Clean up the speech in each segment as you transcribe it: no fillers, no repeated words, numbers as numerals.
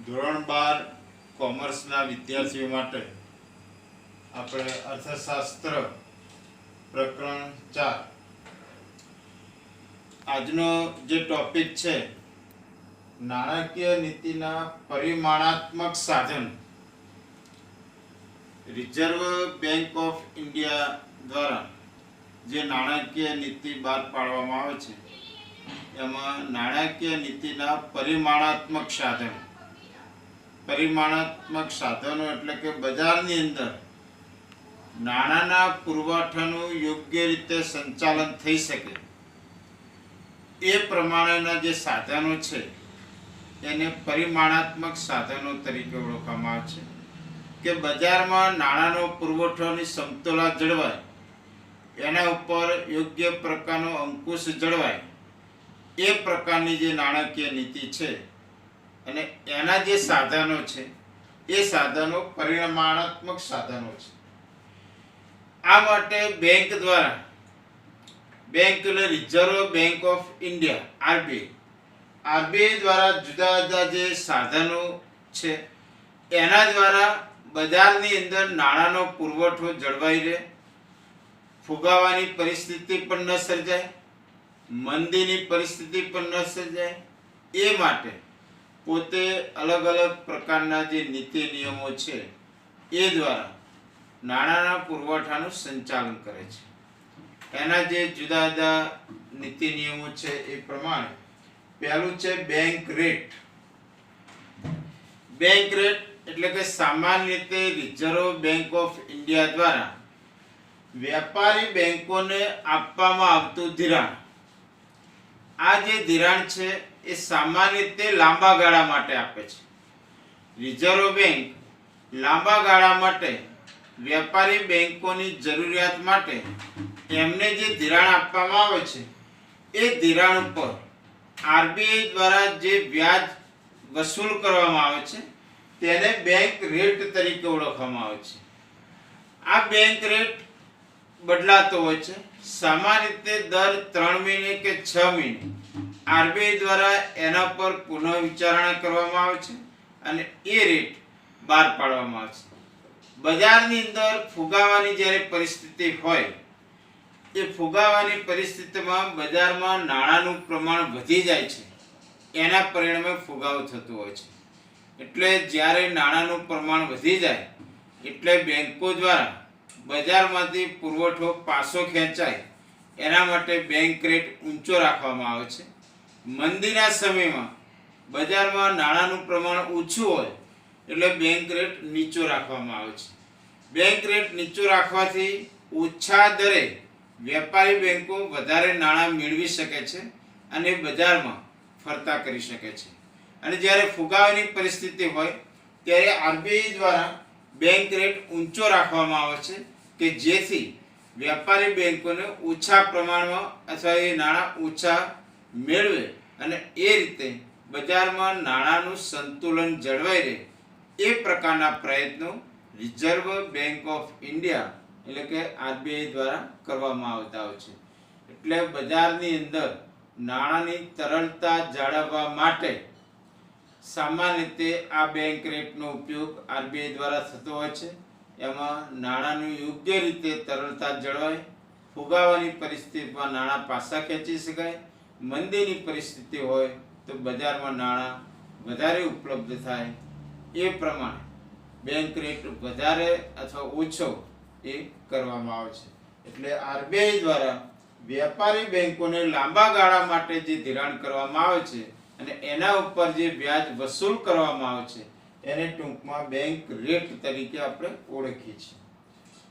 ધોરણ 12 કોમર્સના વિદ્યાર્થીઓ માટે આપણે અર્થશાસ્ત્ર પ્રકરણ 4 આજનો જે ટોપિક છે નાણાકીય નીતિના પરિમાણાત્મક સાધન. રિઝર્વ બેંક ઓફ ઇન્ડિયા દ્વારા જે નાણાકીય નીતિ બહાર પાડવામાં આવે છે એમાં નાણાકીય નીતિના પરિમાણાત્મક સાધન. પરિમાણાત્મક સાધનો એટલે કે બજારની અંદર નાણાંના પુરવઠાનું યોગ્ય રીતે સંચાલન થઈ શકે એ પ્રમાણેના જે સાધનો છે એને પરિમાણાત્મક સાધનો તરીકે ઓળખવામાં આવે છે. કે બજારમાં નાણાંનો પુરવઠોની સમતોલા જળવાય, એના ઉપર યોગ્ય પ્રકારનો અંકુશ જળવાય એ પ્રકારની જે નાણાકીય નીતિ છે અને એના જે સાધનો છે એ સાધનો પરિમાણાત્મક સાધનો છે. આ માટે બેંક દ્વારા, બેંક એટલે reserve bank of India RBI દ્વારા જુદા જુદા જે સાધનો છે એના દ્વારા બજારની અંદર નાણાંનો પુરવઠો જળવાઈ રહે, ફુગાવાની પરિસ્થિતિ પણ ન સર્જાય, મંદીની પરિસ્થિતિ પણ ન સર્જાય એ માટે પોતે અલગ અલગ પ્રકારના જે નીતિ નિયમો છે એ દ્વારા નાણાંના પુરવઠાનું સંચાલન કરે છે. એના જે જુદા જુદા નીતિ નિયમો છે એ પ્રમાણે પહેલું છે બેંક રેટ. બેંક રેટ એટલે કે સામાન્ય રીતે રિઝર્વ બેંક ઓફ ઇન્ડિયા દ્વારા વેપારી બેંકોને આપવામાં આવતું ધિરાણ. આ જે ધિરાણ છે એ સામાન્ય રીતે લાંબા ગાળા માટે આપે છે. રિઝર્વ બેંક લાંબા ગાળા માટે વેપારી બેંકોની જરૂરિયાત માટે એમને જે ધિરાણ આપવામાં આવે છે એ ધિરાણ ઉપર આરબીઆઈ દ્વારા જે વ્યાજ વસૂલ કરવામાં આવે છે તેને બેંક રેટ તરીકે ઓળખવામાં આવે છે. આ બેંક રેટ બદલાતો હોય છે. સામાન્ય રીતે દર 3 મહિને કે 6 મહિને આરબીઆઈ દ્વારા એના પર પુનઃ વિચારણા કરવામાં આવે છે અને એ રેટ બહાર પાડવામાં આવે છે. બજારની અંદર ફુગાવાની જ્યારે પરિસ્થિતિ હોય એ ફુગાવાની પરિસ્થિતિમાં બજારમાં નાણાંનું પ્રમાણ વધી જાય છે, એના પરિણામે ફુગાવો થતો હોય છે. એટલે જ્યારે નાણાંનું પ્રમાણ વધી જાય એટલે બેંકો દ્વારા બજારમાંથી પુરવઠો પાછો ખેંચાય એના માટે બેંક રેટ ઊંચો રાખવામાં આવે છે. મંદીના સમયમાં બજારમાં નાણાંનું પ્રમાણ ઓછું હોય એટલે બેંક રેટ નીચો રાખવામાં આવે છે. બેંક રેટ નીચો રાખવાથી ઓછા દરે વેપારી બેંકો વધારે નાણાં મેળવી શકે છે અને બજારમાં ફરતા કરી શકે છે. અને જ્યારે ફુગાવાની પરિસ્થિતિ હોય ત્યારે આરબીઆઈ દ્વારા બેંક રેટ ઊંચો રાખવામાં આવે છે કે જેથી વેપારી બેંકોને ઓછા પ્રમાણમાં અથવા એ નાણાં ઓછા મેળવે અને એ રીતે બજારમાં નાણાંનું સંતુલન જળવાઈ રહે એ પ્રકારના પ્રયત્નો રિઝર્વ બેંક ઓફ ઇન્ડિયા એટલે કે આરબીઆઈ દ્વારા કરવામાં આવતા હોય છે. એટલે બજારની અંદર નાણાંની તરલતા જાળવવા માટે સામાન્ય રીતે આ બેંક રેટનો ઉપયોગ આરબીઆઈ દ્વારા થતો હોય છે. એમાં નાણાંનું યોગ્ય રીતે તરલતા જળવાય, ફુગાવાની પરિસ્થિતિમાં નાણાં પાછા ખેંચી શકાય, મંદીની પરિસ્થિતિ હોય તો બજારમાં નાણાં વધારે ઉપલબ્ધ થાય એ પ્રમાણે બેંક રેટ વધારે અથવા ઓછો એ કરવામાં આવે છે. એટલે આરબીઆઈ દ્વારા વેપારી બેંકોને લાંબા ગાળા માટે જે ધિરાણ કરવામાં આવે છે અને એના ઉપર જે વ્યાજ વસૂલ કરવામાં આવે છે એને ટૂંકમાં બેંક રેટ તરીકે આપણે ઓળખીએ છીએ.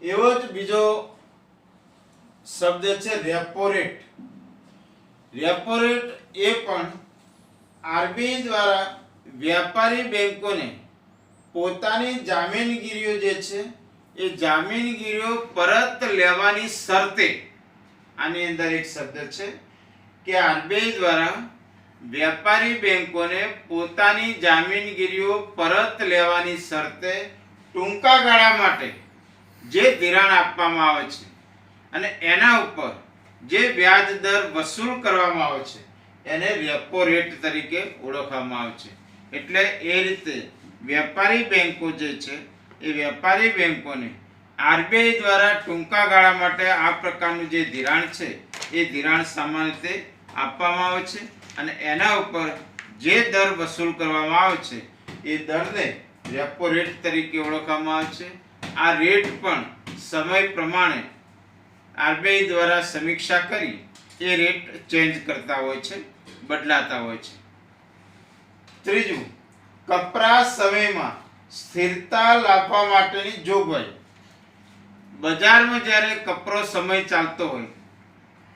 એવો જ બીજો શબ્દ છે રેપો રેટ. રેપો રેટ એ પણ આરબીઆઈ દ્વારા વેપારી બેંકોને પોતાની જામીનગીરીઓ જે છે એ જામીનગીરીઓ પરત લેવાની શરતે, આની અંદર એક શબ્દ છે કે આરબીઆઈ દ્વારા વેપારી બેંકોને પોતાની જામીનગીરીઓ પરત લેવાની શરતે ટૂંકા ગાળા માટે જે ધિરાણ આપવામાં આવે છે અને એના ઉપર જે વ્યાજ દર વસૂલ કરવામાં આવે છે એને રેપો રેટ તરીકે ઓળખવામાં આવે છે. એટલે એ રીતે વેપારી બેંકો જે છે એ વેપારી બેંકોને આરબીઆઈ દ્વારા ટૂંકા ગાળા માટે આ પ્રકારનું જે ધિરાણ છે એ ધિરાણ સામાન્ય રીતે આપવામાં આવે છે અને એના ઉપર જે દર વસૂલ કરવામાં આવે છે એ દરને રેપો રેટ તરીકે ઓળખવામાં આવે છે. આ રેટ પણ સમય પ્રમાણે આરબીઆઈ દ્વારા સમીક્ષા કરી એ રેટ ચેન્જ કરતા હોય છે, બદલાતા હોય છે. ત્રીજું, કપરા સમયમાં સ્થિરતા લાવવા માટેની જોગવાઈ. બજારમાં જ્યારે કપરો સમય ચાલતો હોય,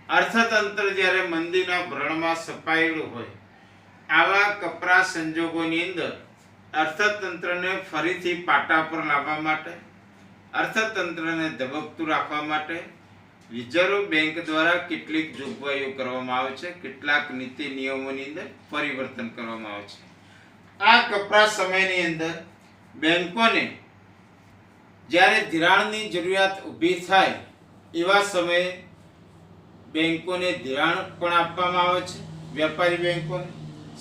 અર્થતંત્ર જ્યારે મંદીના ભ્રણમાં સપાયેલું હોય, આવા કપરા સંજોગોની અંદર અર્થતંત્રને ફરીથી પાટા પર લાવવા માટે, અર્થતંત્રને ધબકતું રાખવા માટે રિઝર્વ બેંક દ્વારા કેટલીક જોગવાઈઓ કરવામાં આવે છે, કેટલાક નીતિ નિયમોની અંદર પરિવર્તન કરવામાં આવે છે. આ કપરા સમયની અંદર બેંકોને જ્યારે ધિરાણની જરૂરિયાત ઊભી થાય એવા સમયે બેંકોને ધિરાણ પણ આપવામાં આવે છે, વેપારી બેંકોને.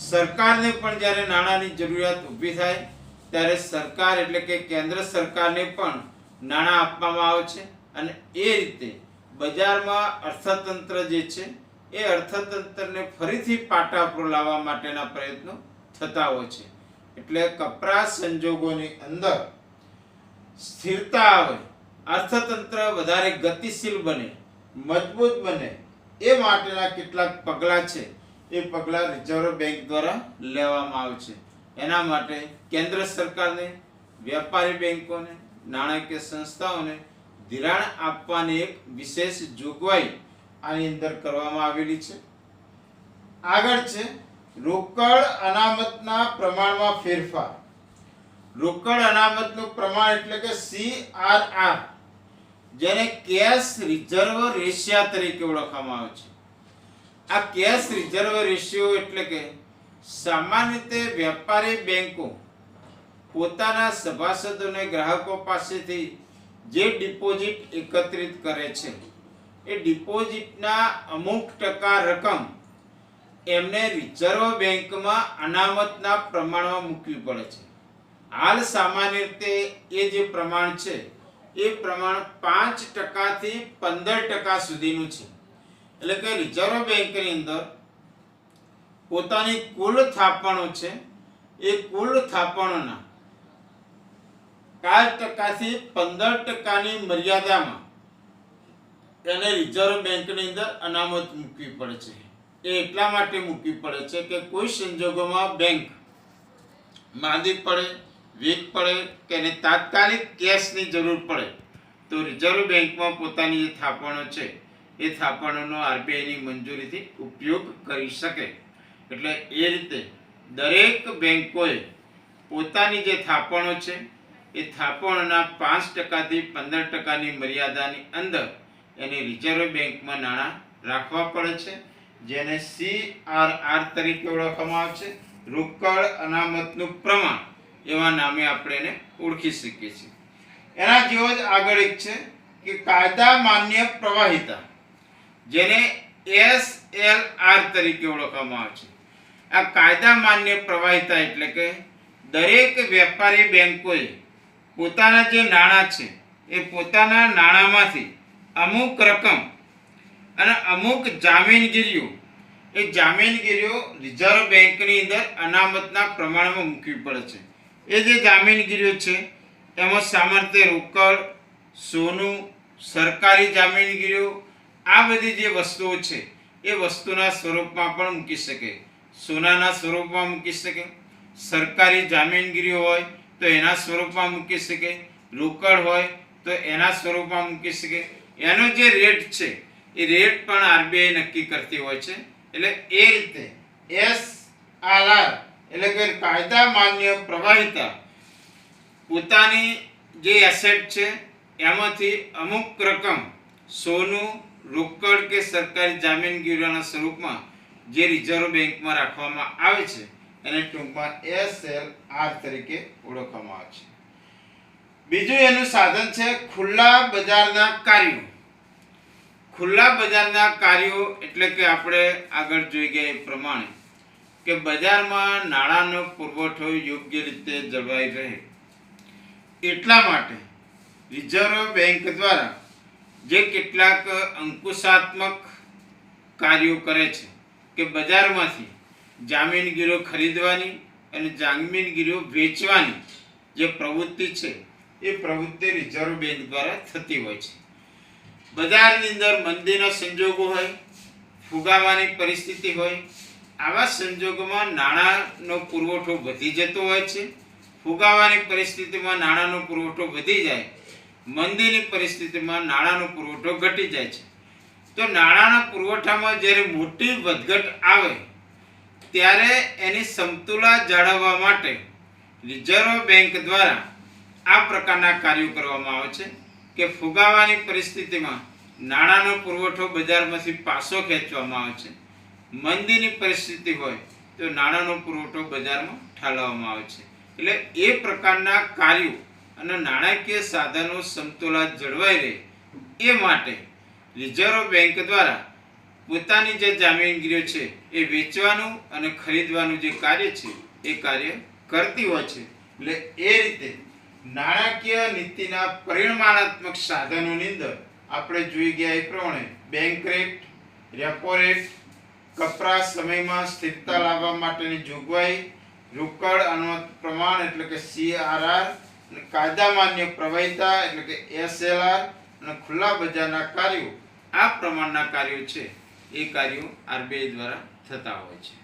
સરકારને પણ જ્યારે નાણાંની જરૂરિયાત ઊભી થાય ત્યારે સરકાર એટલે કે કેન્દ્ર સરકારને પણ નાણાં આપવામાં આવે છે અને એ રીતે બજારમાં અર્થતંત્ર જે છે એ અર્થતંત્રને ફરીથી પાટા પર લાવવા માટેના પ્રયત્નો થતા હોય છે. એટલે કપરા સંજોગોની અંદર સ્થિરતા આવે, અર્થતંત્ર વધારે ગતિશીલ બને, મજબૂત બને એ માટેના કેટલાક પગલાં છે એ પગલાં રિઝર્વ બેંક દ્વારા લેવામાં આવે છે. એના માટે કેન્દ્ર સરકારને, વેપારી બેંકોને, નાણાકીય સંસ્થાઓને ધિરાણ આપવાની એક વિશેષ જોગવાઈ આની અંદર કરવામાં આવેલી છે. આગળ છે રોકડ અનામતના પ્રમાણમાં ફેરફાર. રોકડ અનામતનું પ્રમાણ એટલે કે CRR, જેને કેશ રિઝર્વ રેશિયો તરીકે ઓળખવામાં આવે છે. આ કેશ રિઝર્વ રેશિયો એટલે કે સામાન્ય રીતે વેપારી બેંકો પોતાના સભાસદોને ગ્રાહકો પાસેથી જે ડિપોઝિટ એકત્રિત કરે છે એ ડિપોઝિટના અમુક ટકા રકમ એમને રિઝર્વ બેંકમાં અનામતના પ્રમાણમાં મૂકવી પડે છે. હાલ સામાન્ય રીતે એ જે પ્રમાણ છે એ પ્રમાણ 5% થી 15% સુધીનું છે. એટલે કે રિઝર્વ બેંકની અંદર પોતાની કુલ થાપણો છે એ કુલ થાપણોના 4% થી 15%ની મર્યાદામાં એને રિઝર્વ બેંકની અંદર અનામત મૂકવી પડે છે. એ એટલા માટે મૂકવી પડે છે કે કોઈ સંજોગોમાં બેંક માંદી પડે, વીક પડે કે એને તાત્કાલિક કેશની જરૂર પડે તો રિઝર્વ બેંકમાં પોતાની જે થાપણો છે એ થાપણોનો આરબીઆઈની મંજૂરીથી ઉપયોગ કરી શકે. એટલે એ રીતે દરેક બેંકોએ પોતાની જે થાપણો છે એ થાપણોના 5% થી 15%ની મર્યાદાની અંદર એને રિઝર્વ બેંકમાં નાણાં રાખવા પડે છે, જેને CRR તરીકે ઓળખવામાં આવે છે, રોકડ અનામતનું પ્રમાણ એવા નામે આપણે એને ઓળખી શકીએ છીએ. એના જેવો જ આગળ એક છે કે કાયદા માન્ય પ્રવાહિતા, જેને SLR તરીકે ઓળખવામાં આવે છે. આ કાયદા માન્ય પ્રવાહિતા એટલે કે દરેક વેપારી બેંકોએ પોતાના જે નાણાં છે એ પોતાના નાણાંમાંથી અમુક રકમ અને અમુક જામીનગીરીઓ, એ જામીનગીરીઓ રિઝર્વ બેંકની અંદર અનામતના પ્રમાણમાં મૂકવી પડે છે. એ જે જામીનગીરીઓ છે એમાં સામાન્ય રોકડ, સોનું, સરકારી જામીનગીરીઓ, આ બધી જે વસ્તુઓ છે એ વસ્તુના સ્વરૂપમાં પણ મૂકી શકે, સોનાના સ્વરૂપમાં મૂકી શકે, સરકારી જામીનગીરીઓ હોય તો એના સ્વરૂપમાં મૂકી શકે, રોકડ હોય તો એના સ્વરૂપમાં મૂકી શકે. એનો જે રેટ છે એ રેટ પણ આરબીઆઈ નક્કી કરતી હોય છે. એટલે એ રીતે SLR એટલે કે કાયદા માન્ય પ્રવાહિતા પોતાની જે એસેટ છે એમાંથી અમુક રકમ સોનું, રોકડ કે સરકારી જામીનગીરીઓના સ્વરૂપમાં જે રિઝર્વ બેંકમાં રાખવામાં આવે છે એને ટૂંકમાં SLR તરીકે ઓળખવામાં આવે છે. બીજું એનું સાધન છે ખુલ્લા બજારના કાર્યો. ખુલ્લા બજારના કાર્યો એટલે કે આપણે આગળ જોઈ ગયા એ પ્રમાણે કે બજારમાં નાણાંનો પુરવઠો યોગ્ય રીતે જળવાઈ રહે. એટલા માટે રિઝર્વ બેંક દ્વારા જે કેટલાક અંકુશાત્મક કાર્યો કરે છે કે બજારમાંથી જામીનગીરો ખરીદવાની અને જામીનગીરો વેચવાની જે પ્રવૃત્તિ છે એ પ્રવૃત્તિ રિઝર્વ બેંક દ્વારા થતી હોય છે. બજારની અંદર મંદીના સંજોગો હોય, ફુગાવાની પરિસ્થિતિ હોય, આવા સંજોગોમાં નાણાંનો પુરવઠો વધી જતો હોય છે. ફુગાવાની પરિસ્થિતિમાં નાણાંનો પુરવઠો વધી જાય, મંદીની પરિસ્થિતિમાં નાણાંનો પુરવઠો ઘટી જાય છે. તો નાણાંના પુરવઠામાં જ્યારે મોટી વધઘટ આવે ત્યારે એની સમતુલા જાળવવા માટે રિઝર્વ બેંક દ્વારા આ પ્રકારના કાર્યો કરવામાં આવે છે કે ફુગાવાની પરિસ્થિતિમાં નાણાંનો પુરવઠો બજારમાંથી પાછો ખેંચવામાં આવે છે. મંદીની પરિસ્થિતિ હોય તો નાણાંનો પુરવઠો બજારમાં ઠાલવવામાં આવે છે. એટલે એ પ્રકારના કાર્યો અને નાણાકીય સાધનો સમતુલા જળવાઈ રહે એ માટે રિઝર્વ બેંક દ્વારા પોતાની જે જામીનગીરીઓ છે એ વેચવાનું અને ખરીદવાનું જે કાર્ય છે એ કાર્ય કરતી હોય છે. એટલે એ રીતે નાણાકીય નીતિના પરિમાણાત્મક સાધનોની અંદર આપણે જોઈ ગયા એ પ્રમાણે બેંક રેટ, રેપો રેટ, કપરા સમયમાં સ્થિરતા લાવવા માટેની જોગવાઈ, રોકડ અનુમત પ્રમાણ એટલે કે CRR, કાયદા માન્ય પ્રવાહિતા એટલે કે SLR અને ખુલ્લા બજારના કાર્યો, આ પ્રમાણના કાર્યો છે એ કાર્યો RBI દ્વારા થતા હોય છે.